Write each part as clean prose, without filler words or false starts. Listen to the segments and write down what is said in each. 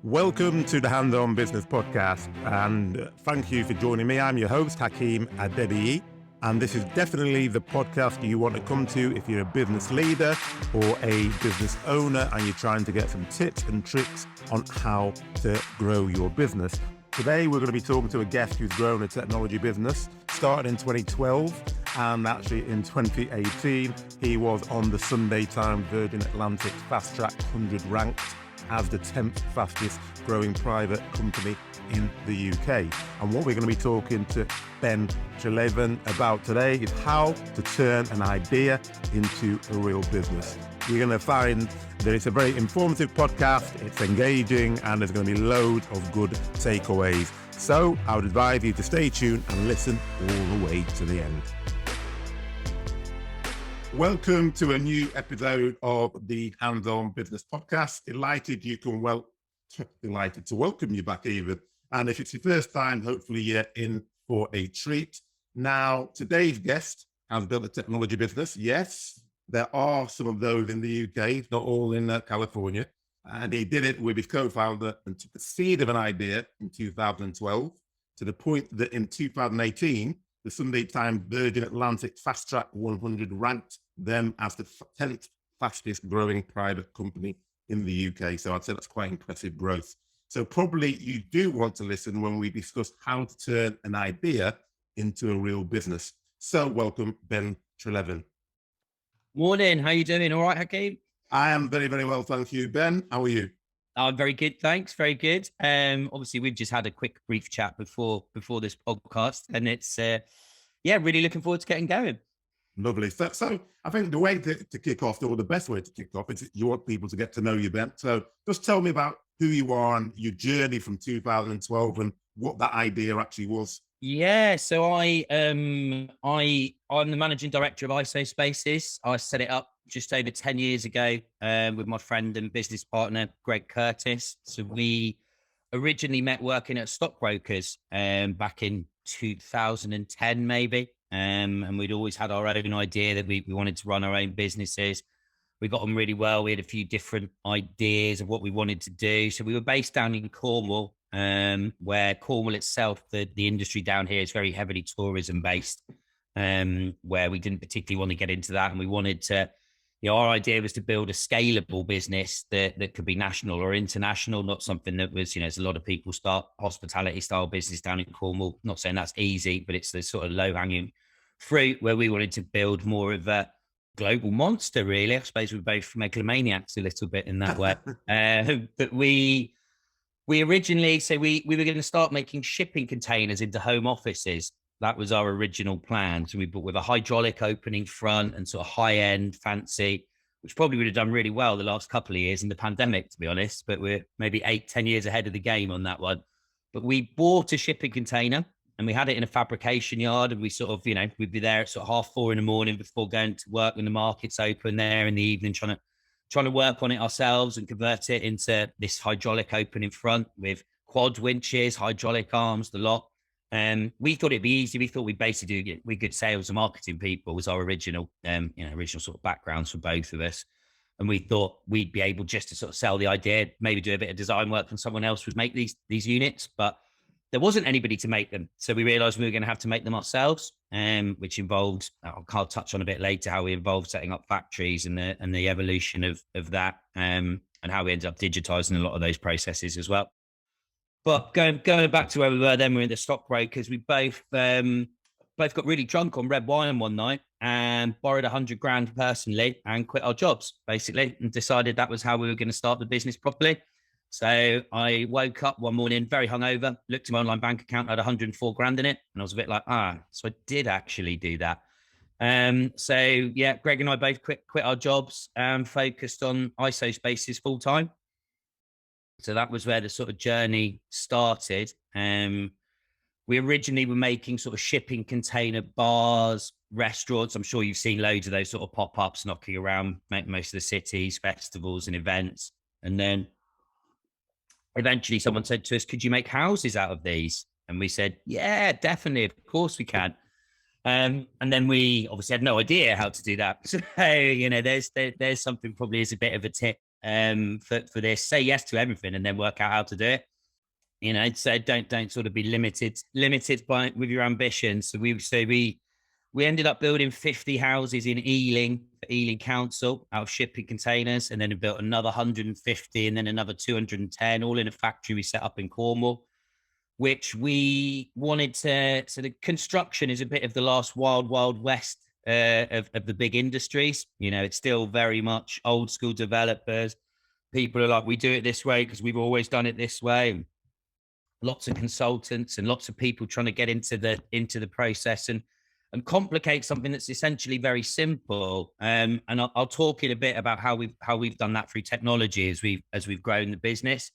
Welcome to the Hands-On Business Podcast, and thank you for joining me. I'm your host, Hakeem Adebiyi, and this is definitely the podcast you want to come to if you're a business leader or a business owner and you're trying to get some tips and tricks on how to grow your business. Today, we're going to be talking to a guest who's grown a technology business, started in 2012, and actually in 2018, he was on the Sunday Times Virgin Atlantic Fast Track 100 ranked as the 10th fastest growing private company in the UK. And what we're going to be talking to Ben Treleaven about today is how to turn an idea into a real business. You're going to find that it's a very informative podcast, it's engaging, and there's going to be loads of good takeaways. So I would advise you to stay tuned and listen all the way to the end. Welcome to a new episode of the Hands-On Business Podcast. Delighted to welcome you back even. And if it's your first time, hopefully you're in for a treat. Now, today's guest has built a technology business. Yes, there are some of those in the UK, not all in California. And he did it with his co-founder and took the seed of an idea in 2012 to the point that in 2018, the Sunday Times Virgin Atlantic Fast Track 100 ranked them as the 10th fastest growing private company in the UK. So I'd say that's quite impressive growth. So probably you do want to listen when we discuss how to turn an idea into a real business. So welcome, Ben Treleaven. Morning, how you doing? All right, Hakeem? I am very, very well, thank you. Ben, how are you? I'm very good, thanks. Very good. Obviously, we've just had a quick, brief chat before this podcast, and it's really looking forward to getting going. Lovely. So I think the way to kick off, or the best way to kick off, is you want people to get to know you, Ben. So just tell me about who you are and your journey from 2012 and what that idea actually was. Yeah, so I'm the managing director of ISO Spaces. I set it up just over 10 years ago with my friend and business partner, Gregg Curtis. So we originally met working at stockbrokers back in 2010, maybe. And we'd always had our own idea that we wanted to run our own businesses. We got on really well. We had a few different ideas of what we wanted to do. So we were based down in Cornwall, where Cornwall itself, the industry down here is very heavily tourism based, where we didn't particularly want to get into that. And we wanted to, our idea was to build a scalable business that could be national or international, not something that was, there's a lot of people start hospitality style business down in Cornwall. Not saying that's easy, but it's the sort of low hanging fruit where we wanted to build more of a global monster, really. I suppose we're both megalomaniacs a little bit in that way. But we originally, so we were going to start making shipping containers into home offices. That was our original plan. So we bought with a hydraulic opening front and sort of high end, fancy, which probably would have done really well the last couple of years in the pandemic, to be honest. But we're maybe 8-10 years ahead of the game on that one. But we bought a shipping container and we had it in a fabrication yard. And we sort of, we'd be there at sort of 4:30 a.m. before going to work when the market's open there in the evening, trying to work on it ourselves and convert it into this hydraulic opening front with quad winches, hydraulic arms, the lot. We thought it'd be easy. We thought we'd basically we're good sales and marketing people was our original sort of backgrounds for both of us. And we thought we'd be able just to sort of sell the idea, maybe do a bit of design work and someone else would make these units, but there wasn't anybody to make them. So we realized we were going to have to make them ourselves, which involved, I'll touch on a bit later, how we involved setting up factories and the evolution of that, and how we ended up digitizing a lot of those processes as well. But going back to where we were then, we were in the stockbrokers. We both got really drunk on red wine one night and borrowed 100 grand personally and quit our jobs, basically, and decided that was how we were going to start the business properly. So I woke up one morning very hungover, looked at my online bank account, had 104 grand in it. And I was a bit like, so I did actually do that. Greg and I both quit our jobs and focused on ISO Spaces full time. So that was where the sort of journey started. We originally were making sort of shipping container bars, restaurants. I'm sure you've seen loads of those sort of pop-ups knocking around most of the cities, festivals and events. And then eventually someone said to us, could you make houses out of these? And we said, yeah, definitely. Of course we can. And then we obviously had no idea how to do that. So, there's something probably is a bit of a tip for this. Say yes to everything and then work out how to do it. So don't sort of be limited by with your ambitions. So we ended up building 50 houses in Ealing for Ealing Council out of shipping containers, and then we built another 150 and then another 210, all in a factory we set up in Cornwall, which we wanted to. So the construction is a bit of the last wild west of the big industries. It's still very much old school developers. People are like, we do it this way because we've always done it this way. Lots of consultants and lots of people trying to get into the process and complicate something that's essentially very simple. And I'll talk in a bit about how we've done that through technology as we've grown the business.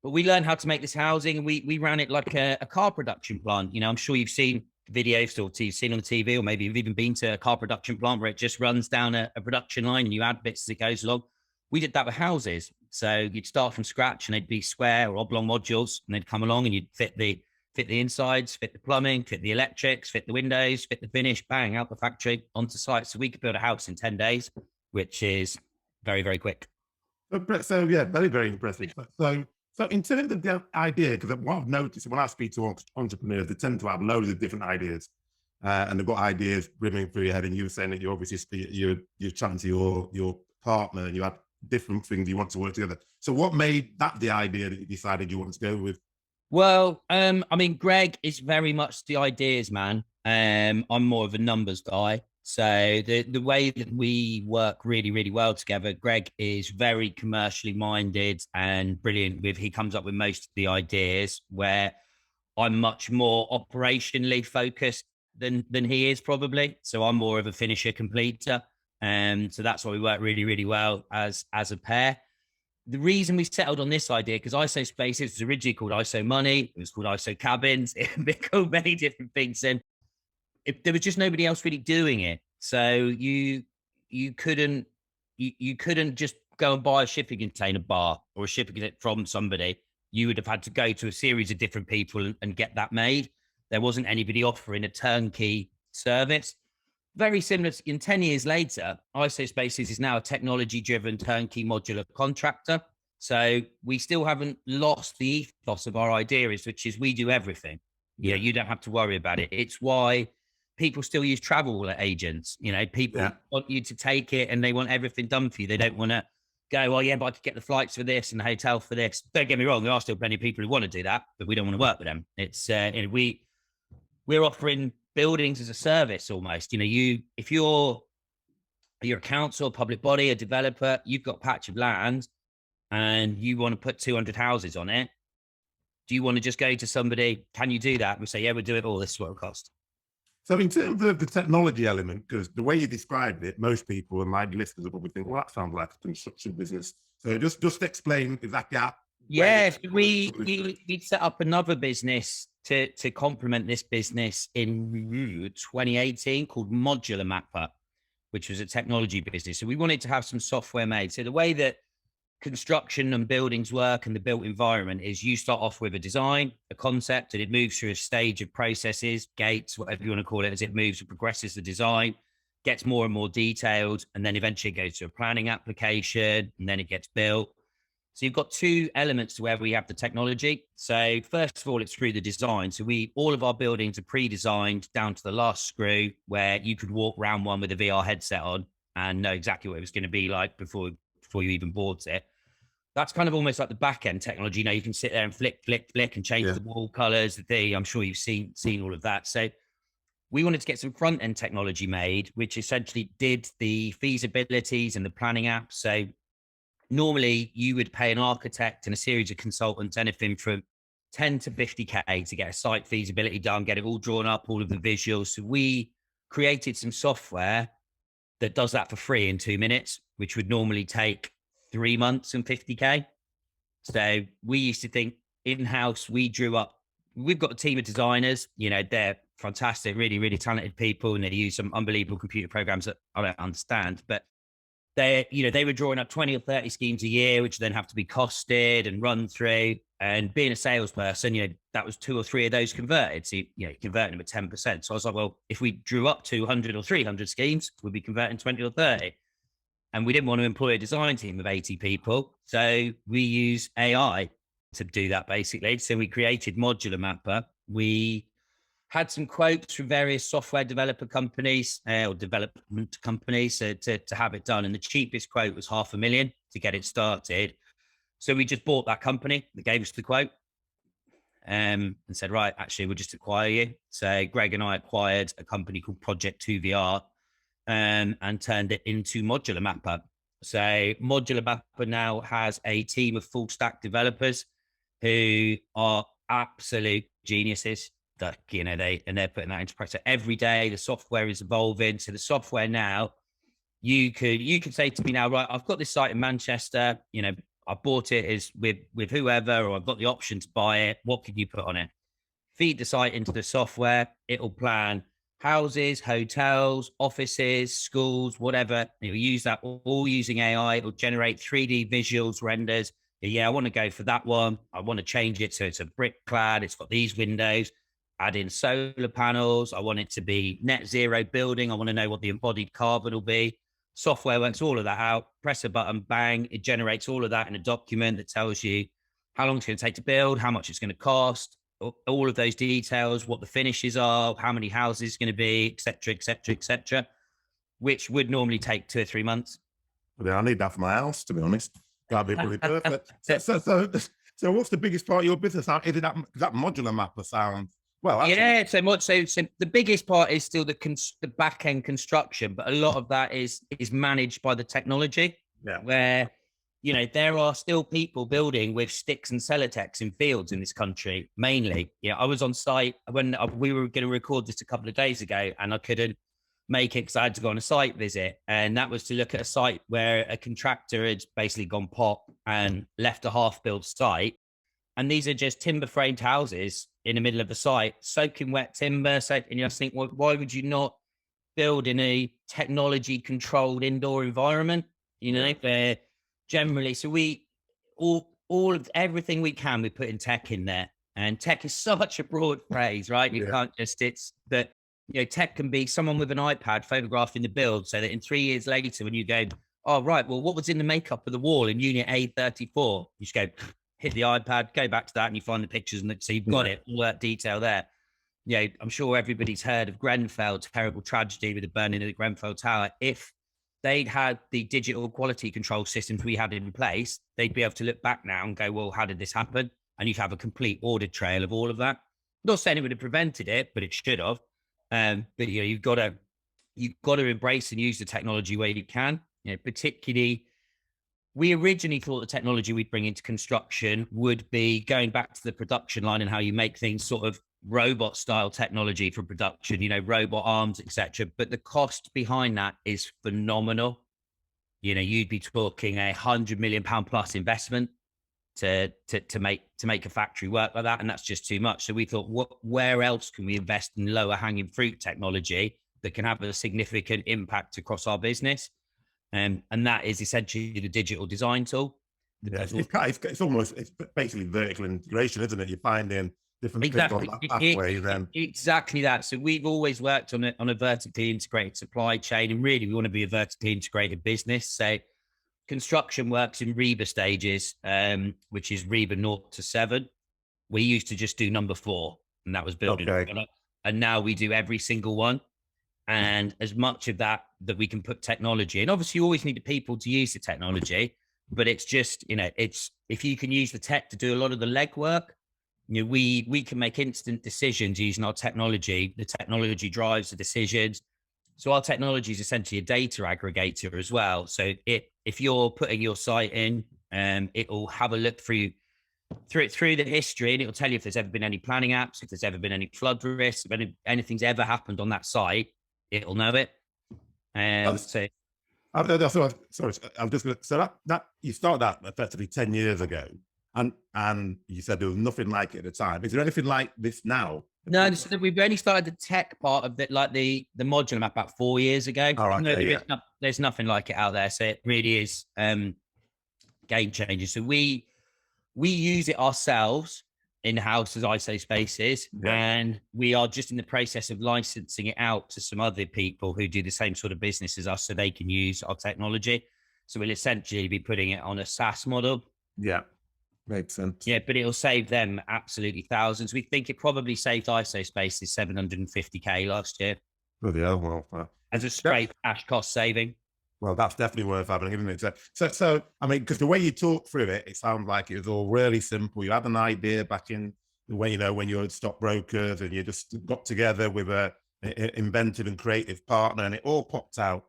But we learned how to make this housing, and we ran it like a car production plant. I'm sure you've seen videos or you've seen on the TV, or maybe you've even been to a car production plant where it just runs down a production line and you add bits as it goes along. We did that with houses. So you'd start from scratch and they'd be square or oblong modules, and they'd come along and you'd fit the insides, fit the plumbing, fit the electrics, fit the windows, fit the finish, bang, out the factory onto site. So we could build a house in 10 days, which is very, very quick. So yeah, very, very impressive. So in terms of the idea, because what I've noticed when I speak to entrepreneurs, they tend to have loads of different ideas, and they've got ideas brimming through your head. And you were saying that you're chatting to your partner, and you had different things you want to work together. So what made that the idea that you decided you wanted to go with? Well, Gregg is very much the ideas man. I'm more of a numbers guy. So the way that we work really, really well together, Gregg is very commercially minded and brilliant he comes up with most of the ideas, where I'm much more operationally focused than he is probably. So I'm more of a finisher completer. So that's why we work really, really well as a pair. The reason we settled on this idea, because ISO Spaces was originally called ISO Money, it was called ISO Cabins, it had been called many different things, and there was just nobody else really doing it. So you couldn't just go and buy a shipping container bar or a shipping container from somebody. You would have had to go to a series of different people and get that made. There wasn't anybody offering a turnkey service. Very similar in 10 years later, ISO Spaces is now a technology-driven turnkey modular contractor. So we still haven't lost the ethos of our ideas, which is we do everything. You don't have to worry about it. It's why people still use travel agents. People want you to take it and they want everything done for you. They don't want to go, well, yeah, but I could get the flights for this and the hotel for this. Don't get me wrong, there are still plenty of people who want to do that, but we don't want to work with them. It's we're offering buildings as a service almost. If you're a council, a public body, a developer, you've got a patch of land and you want to put 200 houses on it. Do you want to just go to somebody? Can you do that? We say, yeah, we'll do it all. This is what it'll cost. So in terms of the technology element, because the way you described it, most people and my listeners will probably think, well, that sounds like a construction business. So just explain exactly how. Yeah, we set up another business to complement this business in 2018 called Modular Mapper, which was a technology business. So we wanted to have some software made. So the way that construction and buildings work and the built environment is you start off with a design, a concept, and it moves through a stage of processes, gates, whatever you want to call it, as it moves and progresses the design, gets more and more detailed, and then eventually it goes to a planning application, and then it gets built. So you've got two elements to where we have the technology. So first of all, it's through the design. So all of our buildings are pre-designed down to the last screw, where you could walk around one with a VR headset on and know exactly what it was going to be like before you even bought it. That's kind of almost like the back end technology. You can sit there and flick and change the wall colors. I'm sure you've seen all of that. So we wanted to get some front end technology made, which essentially did the feasibilities and the planning apps. So normally you would pay an architect and a series of consultants anything from 10 to 50K to get a site feasibility done, get it all drawn up, all of the visuals. So we created some software that does that for free in 2 minutes, which would normally take 3 months and 50K. So we used to think in-house, we've got a team of designers, they're fantastic, really, really talented people, and they use some unbelievable computer programs that I don't understand, but they were drawing up 20 or 30 schemes a year, which then have to be costed and run through. And being a salesperson, that was 2 or 3 of those converted. So, converting them at 10%. So I was like, well, if we drew up 200 or 300 schemes, we'd be converting 20 or 30. And we didn't want to employ a design team of 80 people. So we use AI to do that basically. So we created Modular Mapper. We had some quotes from various software developer companies or development companies to have it done. And the cheapest quote was $500,000 to get it started. So we just bought that company that gave us the quote and said, right, actually, we'll just acquire you. So Greg and I acquired a company called Project 2VR and turned it into Modular Mapper. So Modular Mapper now has a team of full stack developers who are absolute geniuses. That, you know, they're putting that into practice every day. The software is evolving. So the software now, you could say to me now, right, I've got this site in Manchester, you know, I bought it is with whoever, or I've got the option to buy it. What can you put on it? Feed the site into the software. It'll plan houses, hotels, offices, schools, whatever. It'll use that all using AI. It'll generate 3D visuals, renders. Yeah, I want to go for that one. I want to change it so it's a brick clad. It's got these windows. Add in solar panels. I want it to be net zero building. I want to know what the embodied carbon will be. Software works all of that out. Press a button, bang. It generates all of that in a document that tells you how long it's going to take to build, how much it's going to cost, all of those details, what the finishes are, how many houses it's going to be, etc., which would normally take 2 or 3 months. Well, I need that for my house, to be honest. That'd be really perfect. So what's the biggest part of your business? Is it that Modular Mapper sound? Well, yeah, so the biggest part is still the back end construction, but a lot of that is managed by the technology. Yeah. Where, you know, there are still people building with sticks and Celotex in fields in this country, mainly. Yeah, I was on site when we were going to record this a couple of days ago, and I couldn't make it because I had to go on a site visit, and that was to look at a site where a contractor had basically gone pop and left a half-built site. And these are just timber framed houses in the middle of the site, soaking wet timber. And you just think, well, why would you not build in a technology controlled indoor environment? You know, where generally, so we all of everything we can, we put in tech in there. And tech is such a broad phrase, right? You can't just, it's that, you know, tech can be someone with an iPad photographing the build, so that in 3 years later, when you go, oh, right, well, what was in the makeup of the wall in unit A34? You just go, hit the iPad, go back to that, and you find the pictures, and so you've got it, all that detail there. Yeah, I'm sure everybody's heard of Grenfell, terrible tragedy with the burning of the Grenfell Tower. If they'd had the digital quality control systems we had in place, they'd be able to look back now and go, well, how did this happen? And you'd have a complete audit trail of all of that. Not saying it would have prevented it, but it should have. But you know, you've got to embrace and use the technology where you can. You know, particularly, we originally thought the technology we'd bring into construction would be going back to the production line and how you make things sort of robot style technology for production, you know, robot arms, etc. But the cost behind that is phenomenal. You know, you'd be talking £100 million plus investment to make a factory work like that, and that's just too much. So we thought, where else can we invest in lower hanging fruit technology that can have a significant impact across our business? And that is essentially the digital design tool. Yeah, it's basically vertical integration, isn't it? You're finding different things on that pathway then. Exactly that. So we've always worked on a vertically integrated supply chain, and really we want to be a vertically integrated business. So construction works in REBA stages, which is REBA 0 to 7. We used to just do number 4, and that was building. Okay. And now we do every single one. And as much of that we can put technology, and obviously you always need the people to use the technology, but it's just, you know, it's, if you can use the tech to do a lot of the legwork, you know, we can make instant decisions using our technology. The technology drives the decisions. So our technology is essentially a data aggregator as well. So if you're putting your site in, it will have a look through the history, and it will tell you if there's ever been any planning apps, if there's ever been any flood risks, if anything's ever happened on that site, it'll know it. Sorry, I'm just going to. So that you started that effectively 10 years ago, and you said there was nothing like it at the time. Is there anything like this now? No, so we've only started the tech part of it, like the modular map, about 4 years ago. All right, no, there's nothing like it out there. So it really is game changer. So we use it ourselves in-house as ISO spaces, and we are just in the process of licensing it out to some other people who do the same sort of business as us, so they can use our technology. So we'll essentially be putting it on a SaaS model. Yeah, makes sense. Yeah, but it'll save them absolutely thousands. We think it probably saved ISO Spaces 750K last year Bloody hell, well, as a yeah. straight cash cost saving. Well, that's definitely worth having, isn't it? So I mean, because the way you talk through it, it sounds like it was all really simple. You had an idea back in the way, when you were stockbrokers, and you just got together with a inventive and creative partner, and it all popped out.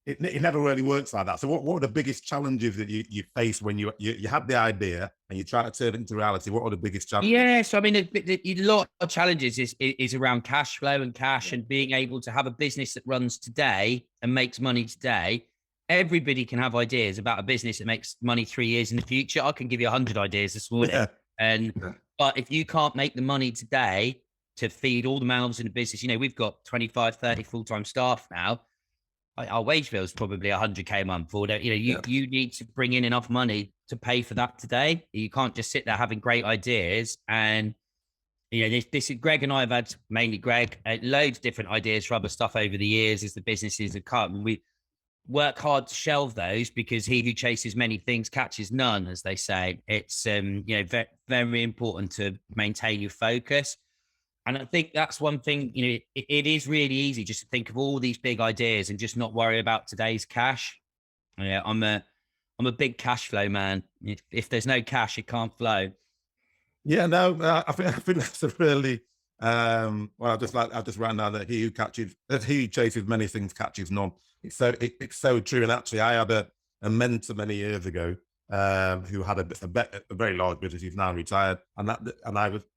It never really works like that. So what were the biggest challenges that you faced when you had the idea and you try to turn it into reality? What were the biggest challenges? Yeah, so I mean, a lot of challenges is around cash flow and cash, Yeah. and being able to have a business that runs today and makes money today. Everybody can have ideas about a business that makes money 3 years in the future. I can give you 100 ideas this morning, Yeah. and Yeah. but if you can't make the money today to feed all the mouths in the business, we've got 25, 30 full-time staff now. Our wage bill is probably 100K a month. Or Yeah. you need to bring in enough money to pay for that today. You can't just sit there having great ideas. And this is Greg and I have had, mainly Greg, loads of different ideas for other stuff over the years as the businesses have come. And we work hard to shelve those, because he who chases many things catches none, as they say. It's very, very important to maintain your focus. And I think that's one thing, it is really easy just to think of all these big ideas and just not worry about today's cash. Yeah, I'm a big cash flow man. If there's no cash, it can't flow. Yeah, no, I think that's a really well. I just ran down that he who chases many things catches none. It's so true. And actually, I had a mentor many years ago who had a very large business. He's now retired, and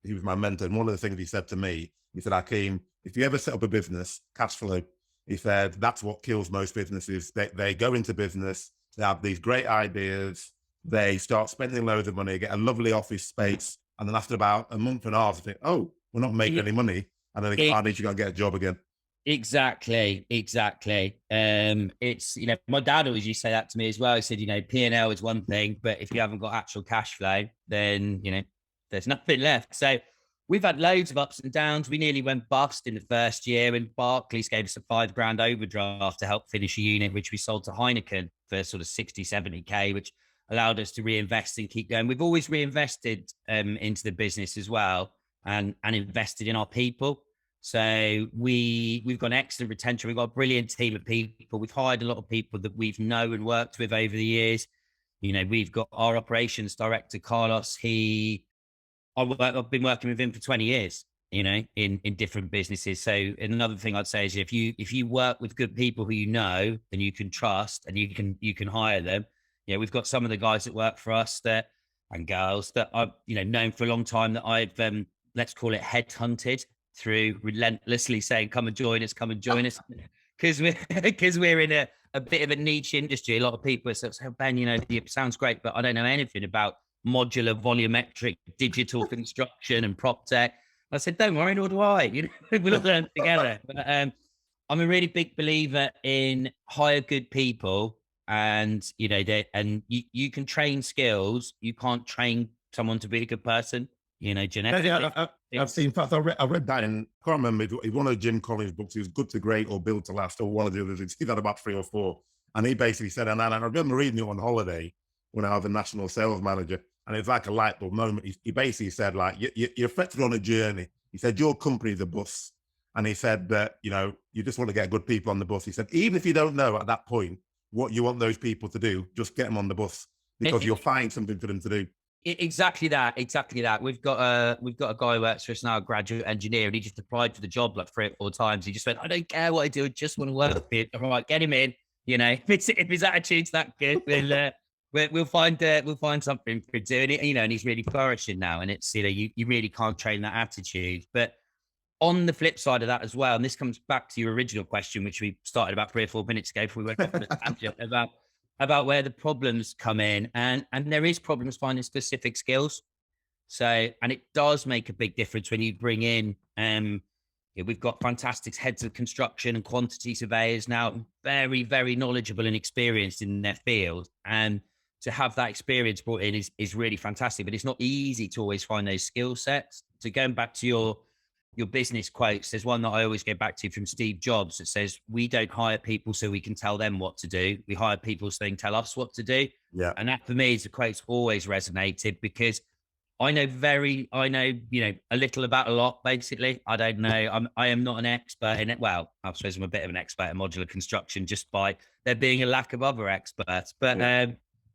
he was my mentor. And one of the things he said to me, he said, Hakeem, if you ever set up a business, cash flow, he said, that's what kills most businesses. They go into business, they have these great ideas, they start spending loads of money, get a lovely office space, and then after about a month and a half, they think, oh, we're not making any money. And then they go, I need to go and get a job again. Exactly. It's, my dad always used to say that to me as well. He said, P&L is one thing, but if you haven't got actual cash flow, then, there's nothing left. So we've had loads of ups and downs. We nearly went bust in the first year, and Barclays gave us a £5,000 overdraft to help finish a unit, which we sold to Heineken for sort of 60, 70K, which allowed us to reinvest and keep going. We've always reinvested into the business as well, and invested in our people. So we've got excellent retention. We've got a brilliant team of people. We've hired a lot of people that we've known and worked with over the years. We've got our operations director, Carlos. I've been working with him for 20 years, in different businesses. So another thing I'd say is if you work with good people who and you can trust, and you can hire them. We've got some of the guys that work for us and girls that I've known for a long time, that I've let's call it headhunted through relentlessly saying, come and join us, because we're in a bit of a niche industry. A lot of people are sort of saying, Ben, it sounds great, but I don't know anything about modular volumetric digital construction and prop tech. I said, don't worry, nor do I. We'll learn together. But I'm a really big believer in hire good people, and you can train skills. You can't train someone to be a good person. Genetically. Yeah, I've seen. In fact, I read that in. I can't remember. It's one of Jim Collins' books. It was Good to Great or Built to Last, or one of the others. He's had about 3 or 4, and he basically said, and I remember reading it on holiday when I was a national sales manager, and it's like a light bulb moment. He basically said, like, you're effectively on a journey. He said, your company is a bus, and he said that you just want to get good people on the bus. He said, even if you don't know at that point what you want those people to do, just get them on the bus, because you'll find something for them to do. Exactly that. We've got a guy who works for us now, a graduate engineer, and he just applied for the job like 3 or 4 times. He just went, I don't care what I do, I just want to work with it. All right, get him in. If his attitude's that good, we'll find something for doing it. And he's really flourishing now. And it's you really can't train that attitude. But on the flip side of that as well, and this comes back to your original question, which we started about 3 or 4 minutes ago before we went off on a tangent about where the problems come in, and there is problems finding specific skills. So, and it does make a big difference when you bring in, we've got fantastic heads of construction and quantity surveyors now, very, very knowledgeable and experienced in their field. And to have that experience brought in is really fantastic, but it's not easy to always find those skill sets. So going back to your business quotes, there's one that I always go back to from Steve Jobs that says, we don't hire people so we can tell them what to do. We hire people so they can tell us what to do. Yeah. And that for me is the quote's always resonated, because I know, a little about a lot, basically. I don't know. I am not an expert in it. Well, I suppose I'm a bit of an expert in modular construction just by there being a lack of other experts. But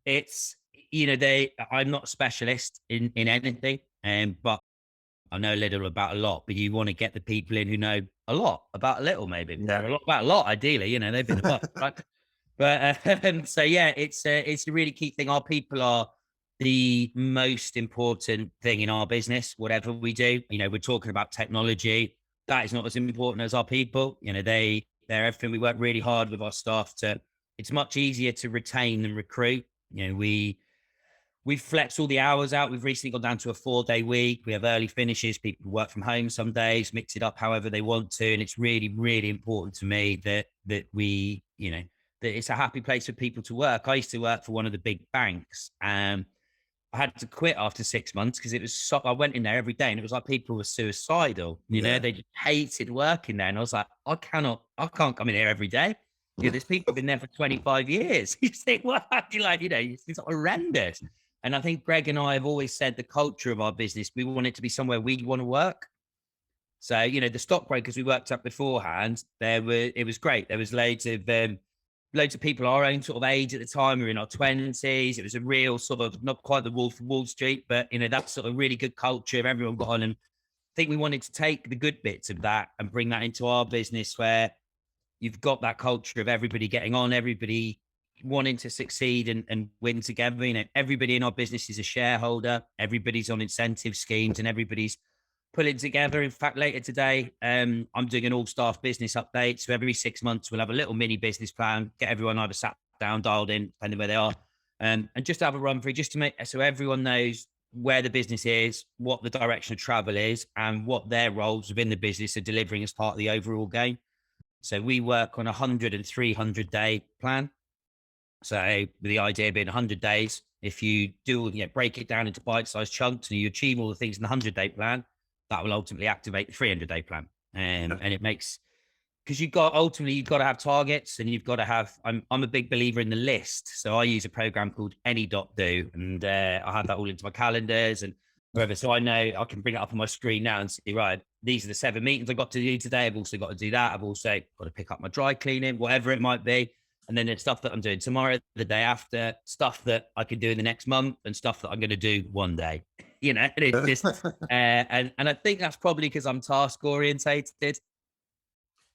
it's, I'm not a specialist in anything. But I know a little about a lot, but you want to get the people in who know a lot about a little, maybe. Yeah. Or a lot about a lot, ideally, they've been above, right? But so yeah, it's a really key thing. Our people are the most important thing in our business, whatever we do. We're talking about technology. That is not as important as our people. They're everything. We work really hard with our staff it's much easier to retain and recruit. We've flexed all the hours out. We've recently gone down to a 4-day week. We have early finishes. People work from home some days, mix it up however they want to. And it's really, really important to me that we, that it's a happy place for people to work. I used to work for one of the big banks. I had to quit after 6 months because it was I went in there every day and it was like people were suicidal. They just hated working there. And I was like, I can't come in here every day. There's people who've been there for 25 years. You think, what? It's horrendous. And I think Greg and I have always said the culture of our business, we want it to be somewhere we want to work. So, the stockbrokers we worked at beforehand, it was great. There was loads of people our own sort of age at the time. We were in our 20s. It was a real sort of, not quite the Wolf of Wall Street, but, that sort of really good culture. Everyone got on. And I think we wanted to take the good bits of that and bring that into our business, where you've got that culture of everybody getting on, everybody wanting to succeed and win together. Everybody in our business is a shareholder. Everybody's on incentive schemes and everybody's pulling together. In fact, later today, I'm doing an all-staff business update. So every 6 months, we'll have a little mini business plan, get everyone either sat down, dialed in, depending where they are, and just have a run through, just to make so everyone knows where the business is, what the direction of travel is, and what their roles within the business are delivering as part of the overall game. So we work on 100 and 300 day plan. So the idea being 100 days, if you do, break it down into bite-sized chunks and you achieve all the things in the 100-day plan, that will ultimately activate the 300-day plan. And it makes, because you've got to have targets, and you've got to have, I'm a big believer in the list. So I use a program called Any.do, and I have that all into my calendars and wherever. So I know I can bring it up on my screen now and see, right, these are the 7 meetings I've got to do today. I've also got to do that. I've also got to pick up my dry cleaning, whatever it might be. And then there's stuff that I'm doing tomorrow, the day after, stuff that I can do in the next month, and stuff that I'm going to do one day. And it's just, and I think that's probably because I'm task orientated.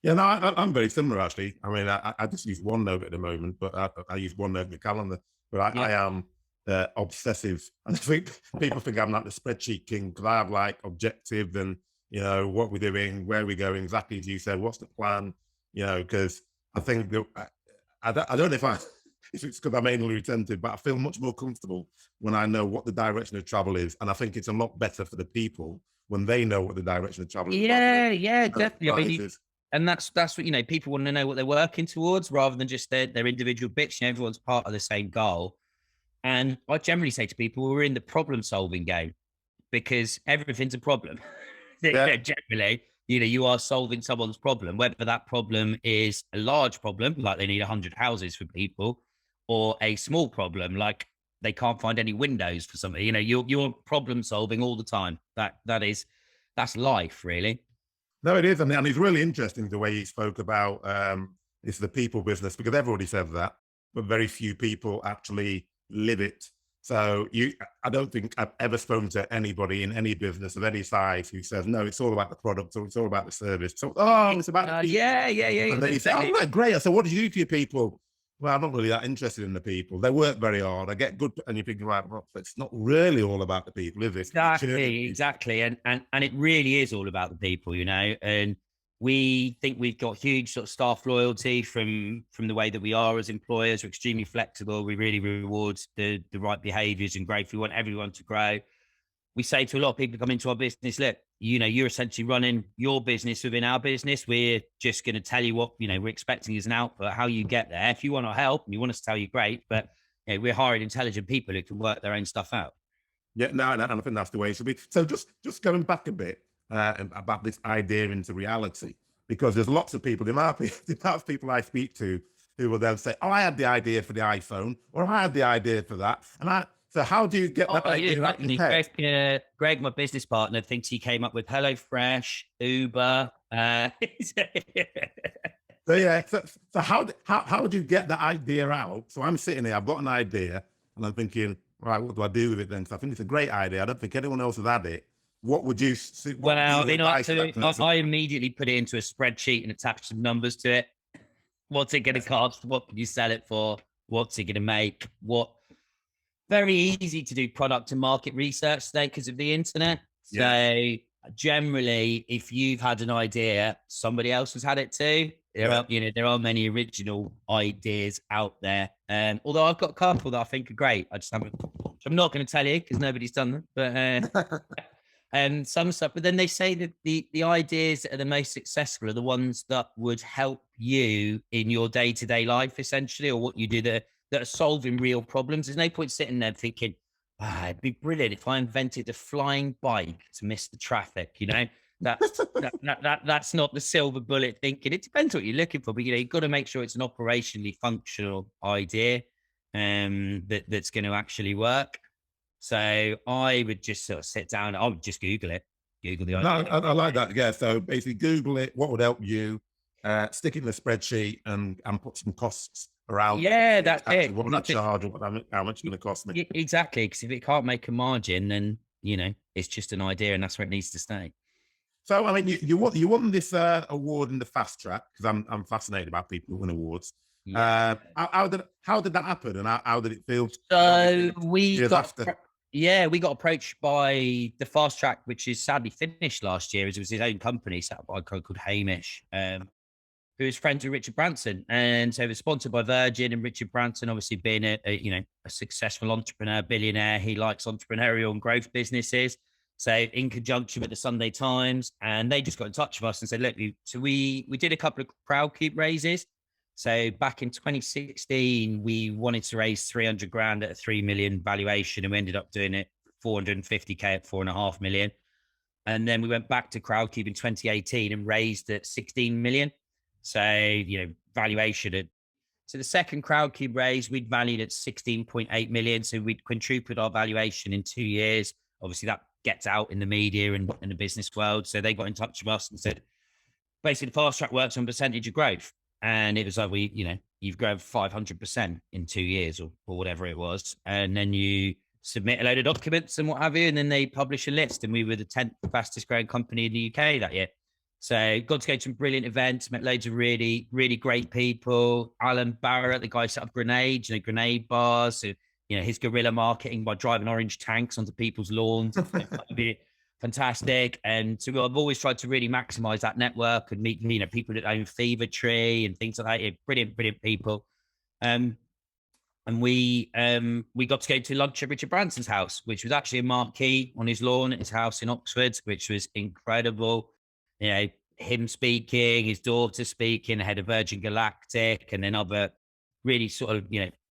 Yeah, no, I'm very similar, actually. I mean, I just use OneNote at the moment, but I use OneNote in the calendar. But I am obsessive. And I think people think I'm like the spreadsheet king, because I have like objectives and, what we're doing, where we're going, exactly as you said, what's the plan, because I think I don't know if it's because I'm anally retentive, but I feel much more comfortable when I know what the direction of travel is. And I think it's a lot better for the people when they know what the direction of travel is. Yeah, definitely. I mean, and that's what, people want to know what they're working towards, rather than just their individual bits. Everyone's part of the same goal. And I generally say to people, we're in the problem solving game, because everything's a problem. Generally, you are solving someone's problem, whether that problem is a large problem, like they need 100 houses for people, or a small problem, like they can't find any windows for something. You're problem solving all the time. That's life, really. No, it is. And it's really interesting the way you spoke about it's the people business, because everybody says that, but very few people actually live it. So I don't think I've ever spoken to anybody in any business of any size who says, no, it's all about the product, or it's all about the service. So, it's about yeah. And then you say, oh, great. So what do you do for your people? Well, I'm not really that interested in the people. They work very hard. I get good. And you're thinking, right, well, it's not really all about the people, is it? Exactly. And it really is all about the people, and we think we've got huge sort of staff loyalty from the way that we are as employers. We're extremely flexible. We really reward the right behaviors and growth. We want everyone to grow. We say to a lot of people who come into our business, look, you're essentially running your business within our business. We're just going to tell you what, we're expecting as an output, how you get there. If you want to help and you want us to tell you, great, but we're hiring intelligent people who can work their own stuff out. Yeah, no, and I think that's the way it should be. So just going back a bit, about this idea into reality. Because there's lots of people, the amount of people I speak to who will then say, "Oh, I had the idea for the iPhone," or "I had the idea for that." So how do you get that Oh, yeah, idea out of your head? Greg, my business partner, thinks he came up with HelloFresh, Uber. So yeah, so how do you get that idea out? So I'm sitting here, I've got an idea, and I'm thinking, right, what do I do with it then? Because I think it's a great idea. I don't think anyone else has had it. What would you? What would be Well, your advice to that person? I immediately put it into a spreadsheet and attached some numbers to it. What's it going to cost? What can you sell it for? What's it going to make? What? Very easy to do product and market research today because of the internet. Yeah, So generally, if you've had an idea, somebody else has had it too. There are many original ideas out there. Although I've got a couple that I think are great. I just haven't. I'm not going to tell you because nobody's done them. But and some stuff. But then they say that the ideas that are the most successful are the ones that would help you in your day to day life, essentially, or what you do that are solving real problems. There's no point sitting there thinking, it'd be brilliant if I invented a flying bike to miss the traffic. That's not the silver bullet thinking. It depends what you're looking for, but you've got to make sure it's an operationally functional idea that's going to actually work. So I would just sort of sit down. I would just Google it. Google the no, idea. I like that. Yeah, so basically, Google it. What would help you? Stick it in the spreadsheet and put some costs around. Yeah, that's it. What would I charge, or how much it's going to cost me? Exactly. Because if it can't make a margin, then it's just an idea, and that's where it needs to stay. So I mean, you won this award in the fast track, because I'm fascinated about people who win awards. Yeah. How did that happen, and how did it feel? So we got approached by the fast track, which is sadly finished last year, as it was his own company set up by a guy called Hamish, who is friends with Richard Branson, and so it was sponsored by Virgin. And Richard Branson, obviously being a successful entrepreneur, billionaire, he likes entrepreneurial and growth businesses. So in conjunction with the Sunday Times, and they just got in touch with us and said, look, we did a couple of Crowdcube raises. So back in 2016, we wanted to raise 300 grand at a 3 million valuation, and we ended up doing it 450K at 4.5 million. And then we went back to Crowdcube in 2018 and raised at 16 million. So, valuation at, so the second Crowdcube raise, we'd valued at 16.8 million. So we'd quadrupled our valuation in 2 years. Obviously that gets out in the media and in the business world. So they got in touch with us and said, basically the fast track works on percentage of growth. And it was like, you've grown 500% in 2 years or whatever it was. And then you submit a load of documents and what have you. And then they publish a list. And we were the 10th fastest growing company in the UK that year. So got to go to some brilliant events, met loads of really, really great people. Alan Barrett, the guy who set up Grenade, grenade bars. So, his guerrilla marketing by driving orange tanks onto people's lawns. Fantastic. And so I've always tried to really maximize that network and meet, people that own Fever Tree and things like that. Yeah, brilliant, brilliant people. And we got to go to lunch at Richard Branson's house, which was actually a marquee on his lawn at his house in Oxford, which was incredible. Him speaking, his daughter speaking, head of Virgin Galactic, and then other really sort of,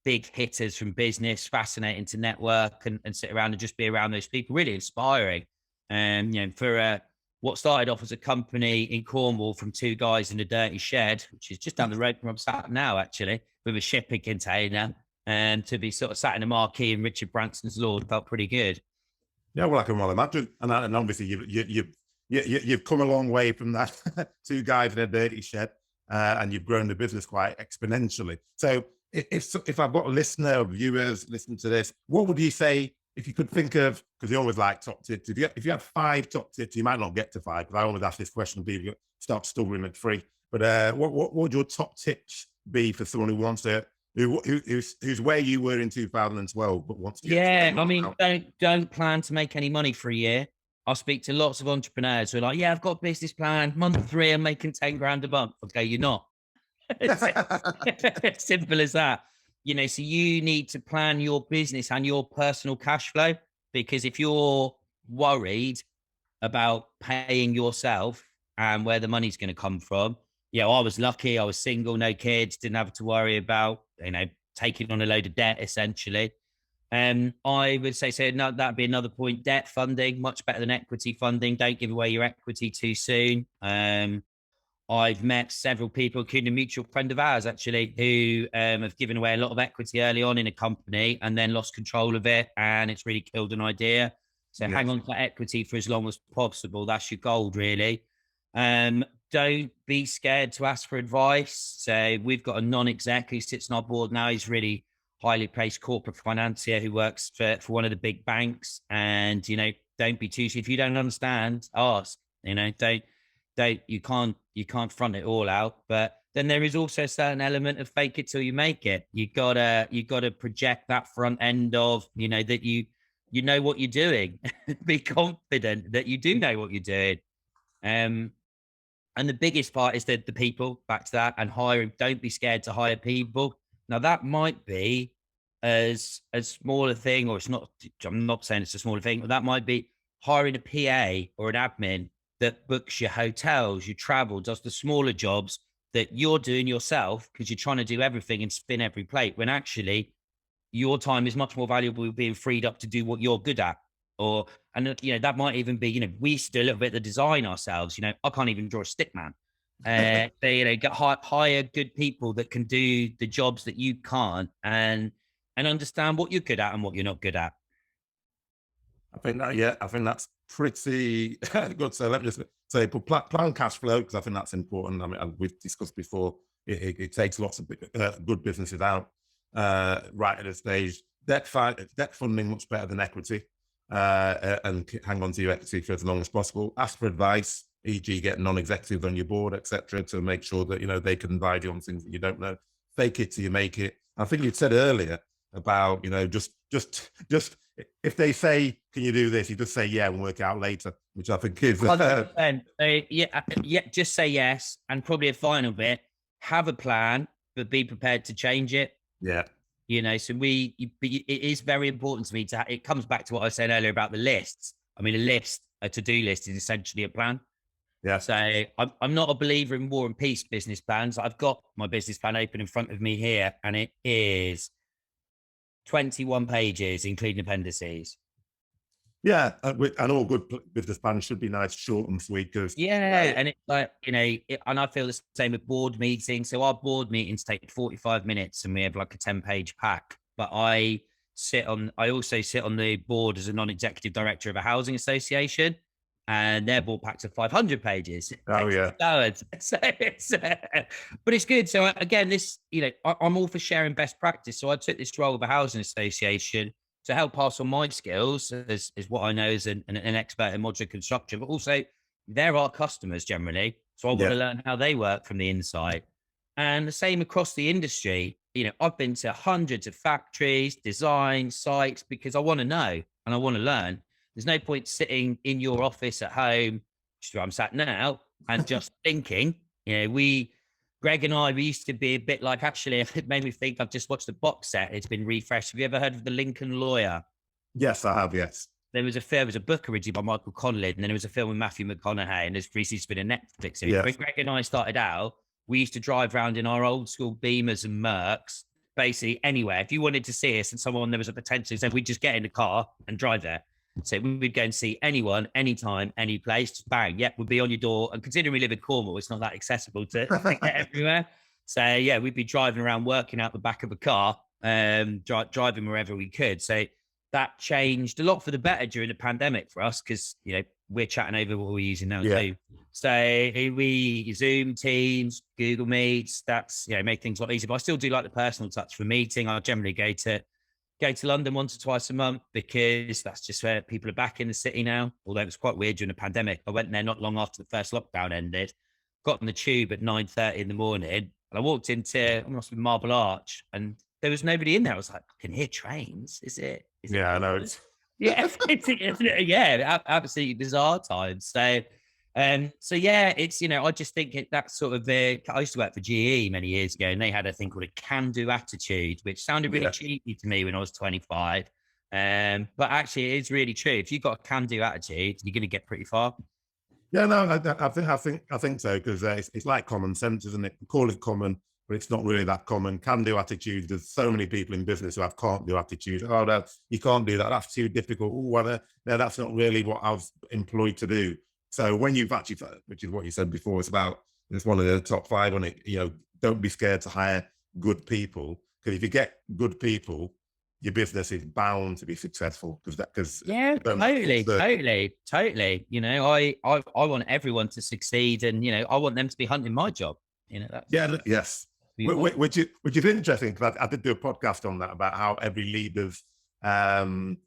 big hitters from business, fascinating to network and sit around and just be around those people, really inspiring. And, for what started off as a company in Cornwall from two guys in a dirty shed, which is just down the road from where I'm sat now, actually, with a shipping container, and to be sort of sat in a marquee in Richard Branson's lawn felt pretty good. Yeah, well, I can well imagine, and obviously you've come a long way from that two guys in a dirty shed, and you've grown the business quite exponentially. So if I've got a listener or viewers listening to this, what would you say if you could think of, because you always like top tips, if you have 5 top tips, you might not get to 5, because I always ask this question, people start stumbling at 3. But what would your top tips be for someone who wants to, who's where you were in 2012, but wants to get to I mean, don't plan to make any money for a year. I speak to lots of entrepreneurs who are like, yeah, I've got a business plan. Month 3, I'm making 10 grand a month. Okay, you're not. Simple as that. So you need to plan your business and your personal cash flow, because if you're worried about paying yourself and where the money's going to come from, I was lucky. I was single, no kids, didn't have to worry about, taking on a load of debt, essentially. I would say no, that'd be another point. Debt funding, much better than equity funding. Don't give away your equity too soon. I've met several people, including a mutual friend of ours, actually, who have given away a lot of equity early on in a company and then lost control of it, and it's really killed an idea. So hang on to that equity for as long as possible. That's your gold, really. Don't be scared to ask for advice. So we've got a non-exec who sits on our board now. He's really highly placed corporate financier who works for one of the big banks. And, don't be too, if you don't understand, ask, you can't front it all out. But then there is also a certain element of fake it till you make it. You gotta project that front end of, that you know what you're doing. Be confident that you do know what you're doing. And the biggest part is the people, back to that, and hiring. Don't be scared to hire people. Now that might be as a smaller thing, or it's not, I'm not saying it's a smaller thing, but that might be hiring a PA or an admin that books your hotels, your travel, does the smaller jobs that you're doing yourself because you're trying to do everything and spin every plate, when actually your time is much more valuable being freed up to do what you're good at. And that might even be, we used to do a little bit of the design ourselves. I can't even draw a stick man. Hire good people that can do the jobs that you can't, and understand what you're good at and what you're not good at. I think that's pretty good. So let me just say, plan cash flow, because I think that's important. I mean, we've discussed before, it takes lots of good businesses out right at a stage. Debt funding much better than equity, and hang on to your equity for as long as possible. Ask for advice, e.g. get non-executives on your board, etc., to make sure that, they can advise you on things that you don't know. Fake it till you make it. I think you said earlier about, just if they say, can you do this? You just say, yeah, and work out later, which I think is... Just say yes. And probably a final bit, have a plan, but be prepared to change it. Yeah. So it is very important to me it comes back to what I was saying earlier about the lists. I mean, a to-do list is essentially a plan. Yeah. So I'm not a believer in War and Peace business plans. I've got my business plan open in front of me here, and it is 21 pages, including appendices. Yeah, and all good business plans should be nice, short and sweet. And it's like, and I feel the same with board meetings. So our board meetings take 45 minutes, and we have like a 10-page pack. But I also sit on the board as a non-executive director of a housing association, and their board packs are 500 pages. Oh yeah. So but it's good. So again, I'm all for sharing best practice. So I took this role of a housing association to help pass on my skills as what I know as an expert in modular construction, but also they're our customers generally. So I want to learn how they work from the inside. And the same across the industry. I've been to hundreds of factories, design sites, because I want to know and I want to learn. There's no point sitting in your office at home, which is where I'm sat now, and just thinking. Greg and I, we used to be a bit like, actually, it made me think, I've just watched the box set. It's been refreshed. Have you ever heard of The Lincoln Lawyer? Yes, I have, yes. There was a book originally by Michael Conlon, and then there was a film with Matthew McConaughey, and there's recently been a Netflix series. Yes. When Greg and I started out, we used to drive around in our old school Beamers and Mercs, basically anywhere. If you wanted to see us and someone there was a potential, so we'd just get in the car and drive there. So we'd go and see anyone, anytime, any place, just bang. Yep, we'd be on your door. And considering we live in Cornwall, it's not that accessible to get everywhere. So yeah, we'd be driving around, working out the back of a car, driving wherever we could. So that changed a lot for the better during the pandemic for us, because we're chatting over what we're using now too. So we Zoom, Teams, Google Meets. That's make things a lot easier. But I still do like the personal touch for meeting. I generally go to London once or twice a month, because that's just where people are back in the city now. Although it was quite weird during the pandemic. I went there not long after the first lockdown ended, got on the tube at 9:30 in the morning, and I walked into Marble Arch, and there was nobody in there. I was like, I can hear trains. Is it? I know. Absolutely bizarre times. So yeah, it's, I just think that's sort of I used to work for GE many years ago, and they had a thing called a can-do attitude, which sounded really cheeky to me when I was 25. But actually, it is really true. If you've got a can-do attitude, you're going to get pretty far. Yeah, no, I think so, because it's like common sense, isn't it? Call it common, but it's not really that common. Can-do attitudes. There's so many people in business who have can't-do attitudes. Oh, no, you can't do that. That's too difficult. Oh, well, no, that's not really what I was employed to do. So when you've actually, which is what you said before, it's one of the top 5 on it. Don't be scared to hire good people, because if you get good people, your business is bound to be successful. Yeah, totally. I want everyone to succeed, and I want them to be hunting my job. Yes. Which is interesting, because I did do a podcast on that, about how every leader's number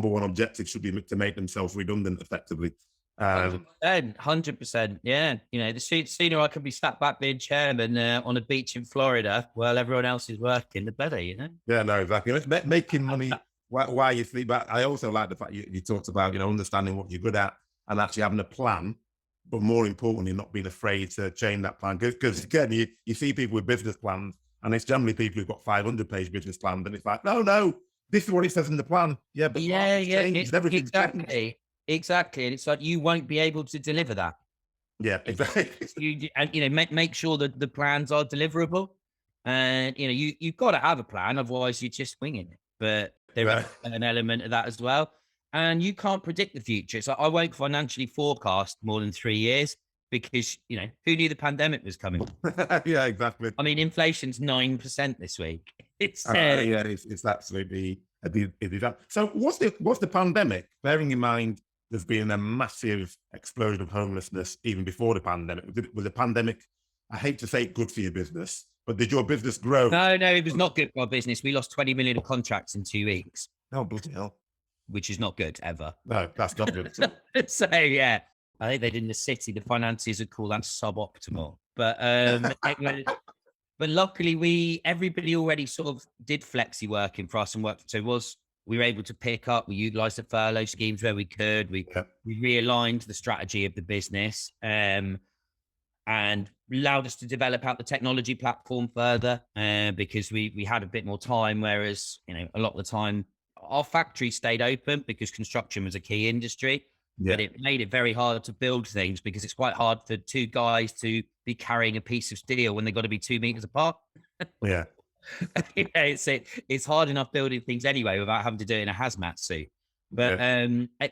one objective should be to make themselves redundant effectively. 100%. Yeah. The sooner I can be sat back being chairman on a beach in Florida while everyone else is working, the better, Yeah, no, exactly. Making money while you sleep. But I also like the fact you talked about, understanding what you're good at and actually having a plan, but more importantly, not being afraid to change that plan. Because again, you see people with business plans, and it's generally people who've got 500-page business plans, and it's like, no, this is what it says in the plan. Yeah, but everything's changed. Exactly. And it's like, you won't be able to deliver that. Yeah, exactly. Make sure that the plans are deliverable. And, you've got to have a plan. Otherwise you're just winging it. But there is an element of that as well. And you can't predict the future. So I won't financially forecast more than 3 years, because, who knew the pandemic was coming? Yeah, exactly. I mean, inflation's 9% this week. It's absolutely So what's the pandemic? Bearing in mind, there's been a massive explosion of homelessness even before the pandemic. Was the pandemic, I hate to say it, good for your business, but did your business grow? No, it was not good for our business. We lost 20 million of contracts in 2 weeks. Oh, bloody hell. Which is not good ever. No, that's not good. So yeah, I think they did in the city. The finances would call that suboptimal. But but luckily everybody already sort of did flexi working for us and worked. So we were able to pick up. We utilised the furlough schemes where we could. We realigned the strategy of the business and allowed us to develop out the technology platform further because we had a bit more time. Whereas a lot of the time our factory stayed open because construction was a key industry. Yeah. But it made it very hard to build things, because it's quite hard for 2 guys to be carrying a piece of steel when they've got to be 2 meters apart. Yeah. It's hard enough building things anyway without having to do it in a hazmat suit. But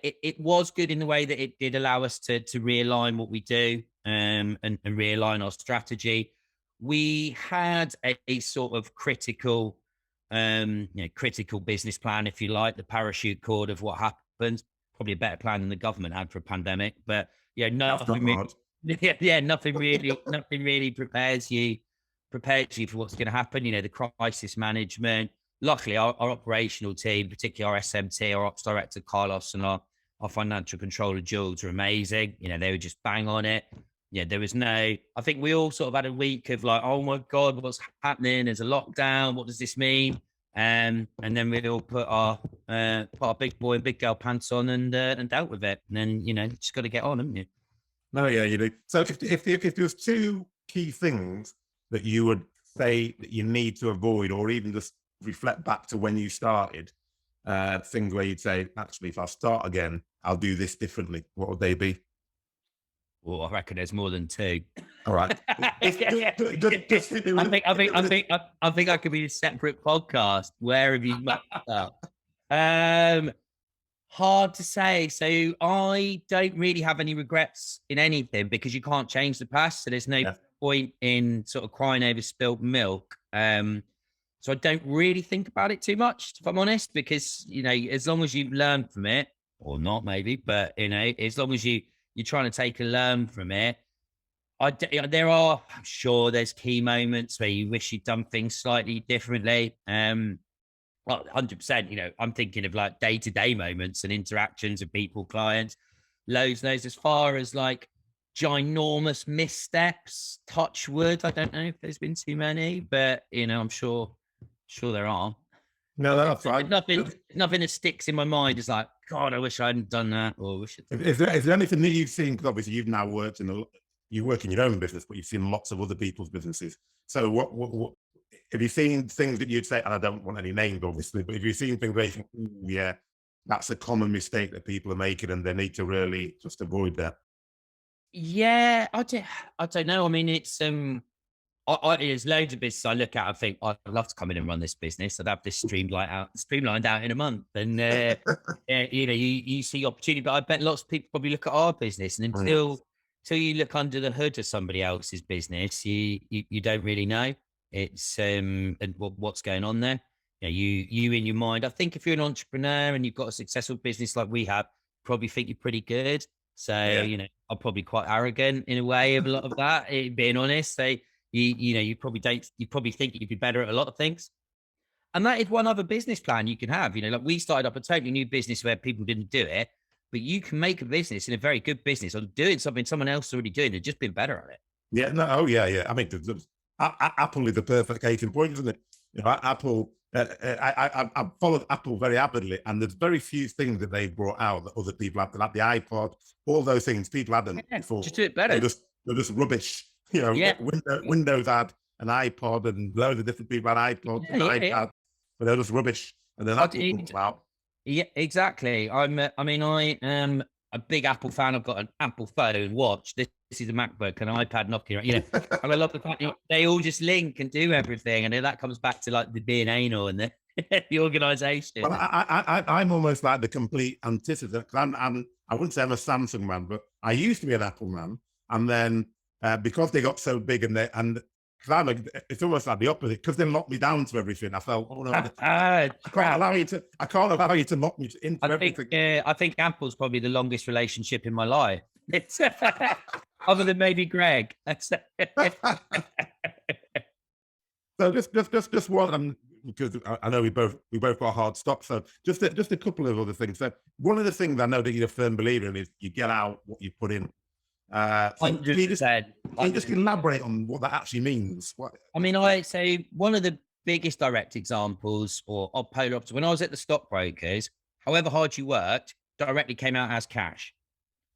it was good in the way that it did allow us to realign what we do and realign our strategy. We had a sort of critical business plan, if you like, the parachute cord of what happens. Probably a better plan than the government had for a pandemic, but nothing really prepares you for what's going to happen. The crisis management. Luckily, our operational team, particularly our SMT, our ops director Carlos, and our financial controller Jules, are amazing. They were just bang on it. There was I think we all sort of had a week of like, oh my God, what's happening? There's a lockdown. What does this mean? And then we all put our big boy and big girl pants on and dealt with it. And then just got to get on, haven't you? No, yeah, you do. So if there's 2 key things that you would say that you need to avoid, or even just reflect back to when you started, things where you'd say, actually, if I start again, I'll do this differently, what would they be? Well, I reckon there's more than 2. All right. I think I could be a separate podcast. Where have you met up? Hard to say. So I don't really have any regrets in anything, because you can't change the past. So there's no point in sort of crying over spilled milk. So I don't really think about it too much, if I'm honest, because, as long as you've learned from it, or not maybe, but, as long as you're trying to take a learn from it, I'm sure there's key moments where you wish you'd done things slightly differently. Well, 100%, I'm thinking of like day-to-day moments and interactions with people, clients, loads, as far as like ginormous missteps, touch wood. I don't know if there's been too many, but, I'm sure there are. No, that's right. Nothing that sticks in my mind is like, God, I wish I hadn't done that. Or is there anything that you've seen? Because obviously you've now worked you work in your own business, but you've seen lots of other people's businesses. So what have you seen things that you'd say, and I don't want any names obviously, but have you seen things where you think, yeah, that's a common mistake that people are making and they need to really just avoid that? Yeah, I don't know. I mean, it's There's loads of businesses I look at and think, I'd love to come in and run this business. I'd have this streamlined out in a month. And, you see opportunity, but I bet lots of people probably look at our business, and until you look under the hood of somebody else's business, you don't really know and what's going on there. You in your mind, I think if you're an entrepreneur and you've got a successful business like we have, probably think you're pretty good. So, I'm probably quite arrogant in a way of a lot of that, being honest. So you probably think you'd be better at a lot of things. And that is one other business plan you can have. Like we started up a totally new business where people didn't do it, but you can make a business in a very good business on doing something someone else is already doing and just being better at it. Yeah, no, oh yeah. I mean, Apple is the perfect case in point, isn't it? Apple. I followed Apple very avidly, and there's very few things that they've brought out that other people have. Like the iPod, all those things people had them before. Just do it better. They're just rubbish. Windows had an iPod, and loads of different people had iPods and iPads, but they're just rubbish. And then Apple comes out. Yeah, exactly. I am a big Apple fan. I've got an Apple phone and watch. This is a MacBook, an iPad, Nokia. And I love the fact they all just link and do everything, and then that comes back to like the being anal and the organisation. Well, I'm almost like the complete antithesis. I wouldn't say I'm a Samsung man, but I used to be an Apple man, and then because they got so big it's almost like the opposite, because they locked me down to everything. I felt, oh no, I can't allow you to lock me into everything. I think Apple's probably the longest relationship in my life. It's other than maybe Greg. So just one, because I know we both got hard stops. So just a couple of other things. So one of the things I know that you're a firm believer in is you get out what you put in. Can you just elaborate on what that actually means? I say one of the biggest direct examples or polar opposite, when I was at the stockbrokers, however hard you worked, directly came out as cash.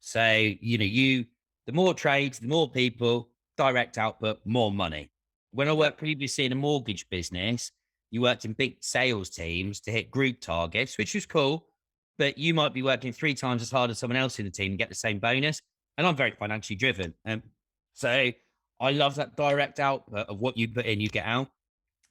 So, the more trades, the more people, direct output, more money. When I worked previously in a mortgage business, you worked in big sales teams to hit group targets, which was cool, but you might be working 3 times as hard as someone else in the team and get the same bonus. And I'm very financially driven. So I love that direct output of what you put in, you get out.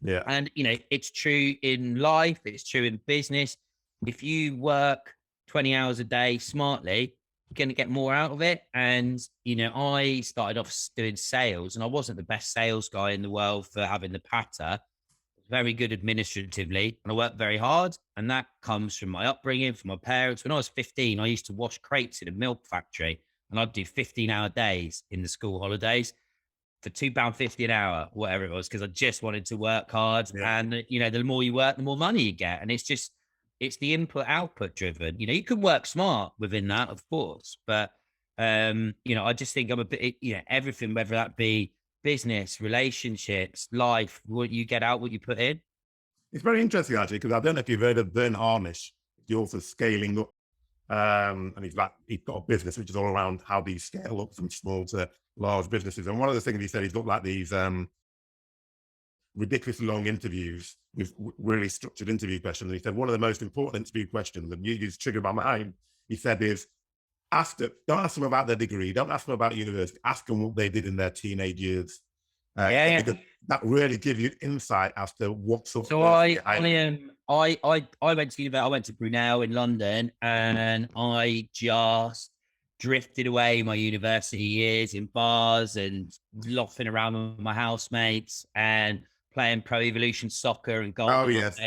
Yeah. And, it's true in life. It's true in business. If you work 20 hours a day smartly, you're going to get more out of it. And, I started off doing sales, and I wasn't the best sales guy in the world for having the patter. Very good administratively, and I worked very hard. And that comes from my upbringing, from my parents. When I was 15, I used to wash crates in a milk factory. And I'd do 15-hour days in the school holidays for £2.50 an hour, whatever it was, because I just wanted to work hard. Yeah. And, the more you work, the more money you get. And it's the input output driven. You can work smart within that, of course. But, I just think I'm a bit, everything, whether that be business, relationships, life, what you get out, what you put in. It's very interesting, actually, because I don't know if you've heard of Vern Harnish, the author Scaling Up. And he's got a business which is all around how these scale up from small to large businesses. And one of the things he said, he's got like these ridiculously long interviews with really structured interview questions. And he said one of the most important interview questions, and you just triggered my mind, he said, is don't ask them about their degree, don't ask them about university, ask them what they did in their teenage years. Because that really gives you insight as to what's up. So I went to university. I went to Brunel in London, and I just drifted away my university years in bars and laughing around with my housemates and playing Pro Evolution Soccer and golf. Oh yes,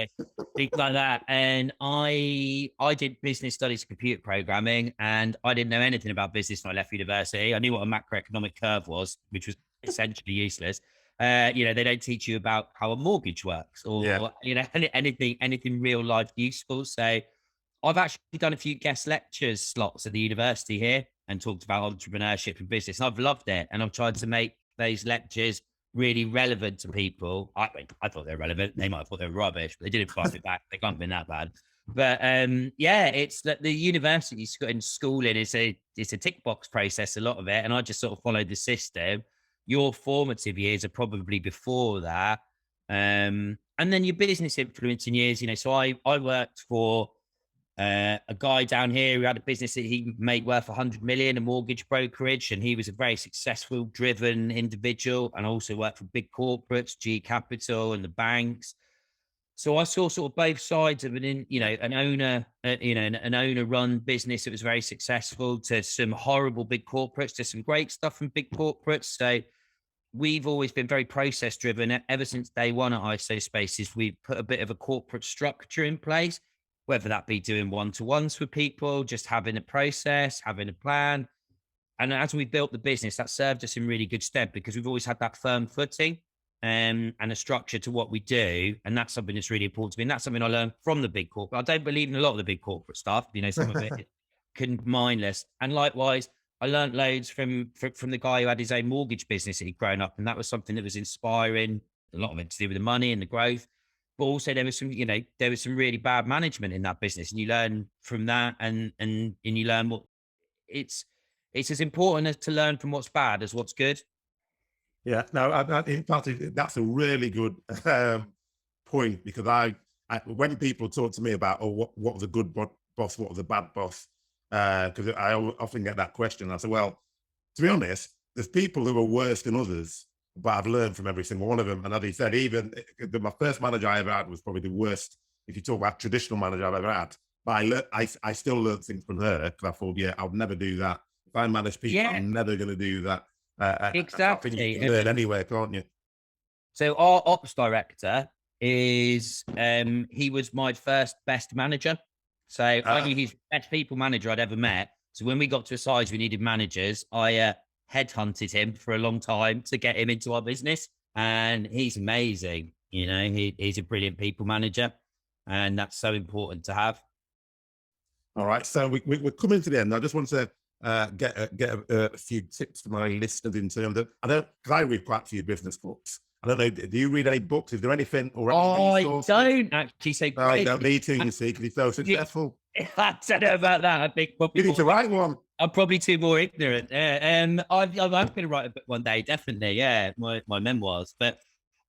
things like that. And I did business studies, computer programming, and I didn't know anything about business when I left university. I knew what a macroeconomic curve was, which was essentially useless. They don't teach you about how a mortgage works or anything real life useful. So I've actually done a few guest lectures slots at the university here and talked about entrepreneurship and business. And I've loved it, and I've tried to make those lectures really relevant to people. I thought they were relevant. They might have thought they were rubbish, but they didn't fight it back. They can't have been that bad. But it's that the university in schooling is it's a tick box process, a lot of it, and I just sort of followed the system. Your formative years are probably before that, and then your business influencing years. So I worked for A guy down here who had a business that he made worth 100 million, a mortgage brokerage, and he was a very successful, driven individual, and also worked for big corporates, G Capital and the banks. So I saw sort of both sides of an owner, an owner-run business that was very successful, to some horrible big corporates, to some great stuff from big corporates. So we've always been very process-driven. Ever since day one at ISO Spaces, we've put a bit of a corporate structure in place, whether that be doing one-to-ones for people, just having a process, having a plan. And as we built the business, that served us in really good stead, because we've always had that firm footing and a structure to what we do. And that's something that's really important to me. And that's something I learned from the big corporate. I don't believe in a lot of the big corporate stuff. Some of it can mindless. And likewise, I learned loads from the guy who had his own mortgage business that he'd grown up. And that was something that was inspiring. A lot of it to do with the money and the growth. But also there was some really bad management in that business. And you learn from that, and you learn what it's as important as to learn from what's bad as what's good. Yeah, no, in fact, that's a really good point, because I when people talk to me about, what was a good boss, what was a bad boss, because I often get that question. I say, well, to be honest, there's people who are worse than others, but I've learned from every single one of them. And as he said, even my first manager I ever had was probably the worst, if you talk about traditional manager I've ever had. But I still learned things from her, because I thought, yeah, I'll never do that. If I manage people, I'm never going to do that. Exactly. You can learn anywhere, can't you? So our ops director is, he was my first best manager. So I knew he's the best people manager I'd ever met. So when we got to a size we needed managers, I headhunted him for a long time to get him into our business. And he's amazing. He's a brilliant people manager, and that's so important to have. All right. So we're coming to the end. I just want to get a few tips to my listeners in terms of, because I read quite a few business books. I don't know, do you read any books? Is there anything or I don't actually say. I don't need to, you see, because he's so successful. I don't know about that. I think you need to write one. I'm probably too more ignorant. I'm going to write a book one day, definitely. Yeah, my memoirs. But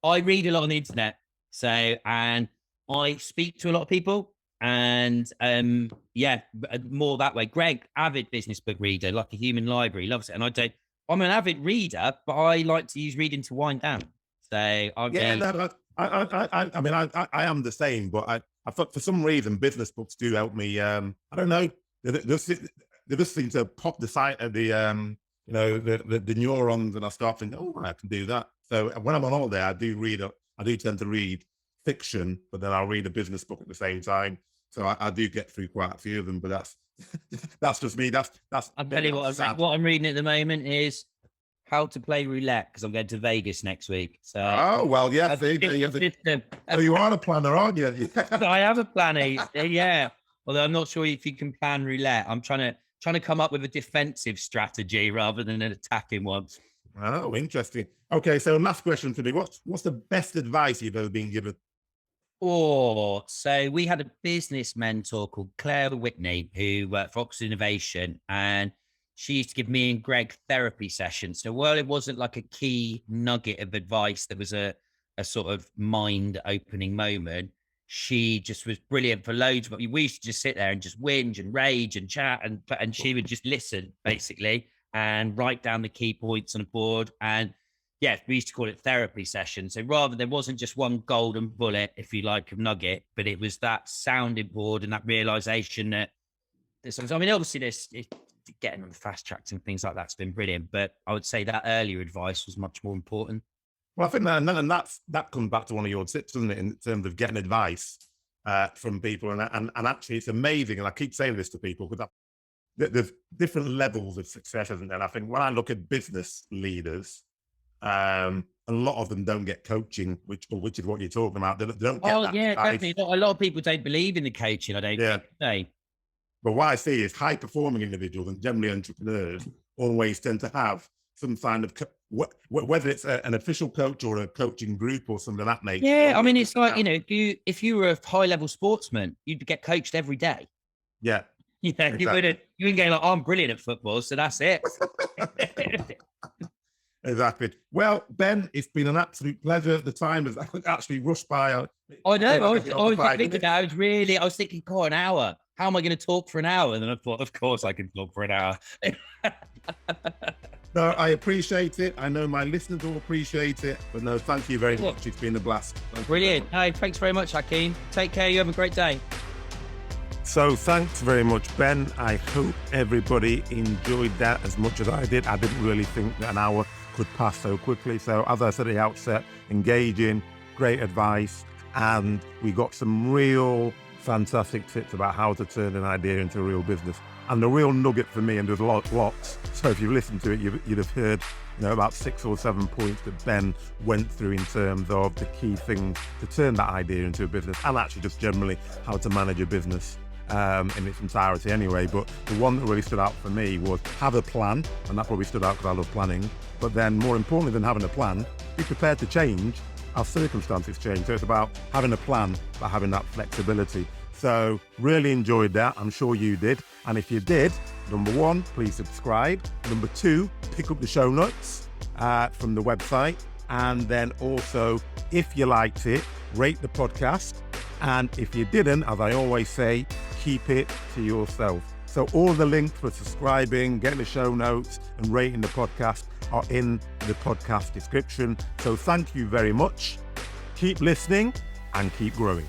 I read a lot on the internet. So, and I speak to a lot of people. And more that way. Greg, avid business book reader, like a human library, loves it. And I'm an avid reader, but I like to use reading to wind down. So I am the same, but I thought for some reason business books do help me. I don't know. They just seem to pop the site of the neurons, and I start thinking, oh, I can do that. So when I'm on holiday, I do tend to read fiction, but then I'll read a business book at the same time. So I do get through quite a few of them, but that's just me. I'll tell you what I'm reading at the moment is How to Play Roulette, because I'm going to Vegas next week. So yeah. So you are a planner, aren't you? I have a planner. Yeah. Although I'm not sure if you can plan roulette. I'm trying to come up with a defensive strategy rather than an attacking one. Oh, interesting. Okay, so last question for me. What's the best advice you've ever been given? So we had a business mentor called Claire Whitney, who worked for Oxford Innovation, and she used to give me and Greg therapy sessions. So while it wasn't like a key nugget of advice, that was a sort of mind-opening moment, she just was brilliant for loads. But we used to just sit there and just whinge and rage and chat, and she would just listen basically and write down the key points on a board. And yeah, we used to call it therapy session. So there wasn't just one golden bullet, if you like, of nugget, but it was that sounding board and that realization that obviously this getting on the fast tracks and things like that's been brilliant, but I would say that earlier advice was much more important. Well, I think that comes back to one of your tips, doesn't it, in terms of getting advice from people, and actually it's amazing, and I keep saying this to people, because there's different levels of success, isn't there? And I think when I look at business leaders, a lot of them don't get coaching, which is what you're talking about. They don't get that advice. Definitely. A lot of people don't believe in the coaching. I don't think. But what I see is high performing individuals, and generally entrepreneurs, always tend to have some kind of whether it's an official coach or a coaching group or something of that nature. Yeah, I mean, it's like, if you were a high level sportsman, you'd get coached every day. Yeah. Yeah, exactly. You wouldn't go like, I'm brilliant at football, so that's it. Exactly. Well, Ben, it's been an absolute pleasure. The time has actually rushed by. I know. I was thinking, God, an hour. how am I going to talk for an hour? And then I thought, of course I can talk for an hour. No, I appreciate it. I know my listeners will appreciate it. But no, thank you very much. It's been a blast. Brilliant. Hey, thanks very much, Hakeem. Take care. You have a great day. So thanks very much, Ben. I hope everybody enjoyed that as much as I did. I didn't really think that an hour could pass so quickly. So as I said at the outset, engaging, great advice, and we got some real fantastic tips about how to turn an idea into a real business. And the real nugget for me, and there's lots, so if you've listened to it, you'd have heard about 6 or 7 points that Ben went through in terms of the key things to turn that idea into a business, and actually just generally how to manage a business in its entirety anyway. But the one that really stood out for me was have a plan, and that probably stood out because I love planning. But then more importantly than having a plan, be prepared to change as circumstances change. So it's about having a plan, but having that flexibility. So really enjoyed that. I'm sure you did. And if you did, number 1, please subscribe. Number 2, pick up the show notes from the website. And then also, if you liked it, rate the podcast. And if you didn't, as I always say, keep it to yourself. So all the links for subscribing, getting the show notes and rating the podcast are in the podcast description. So thank you very much. Keep listening and keep growing.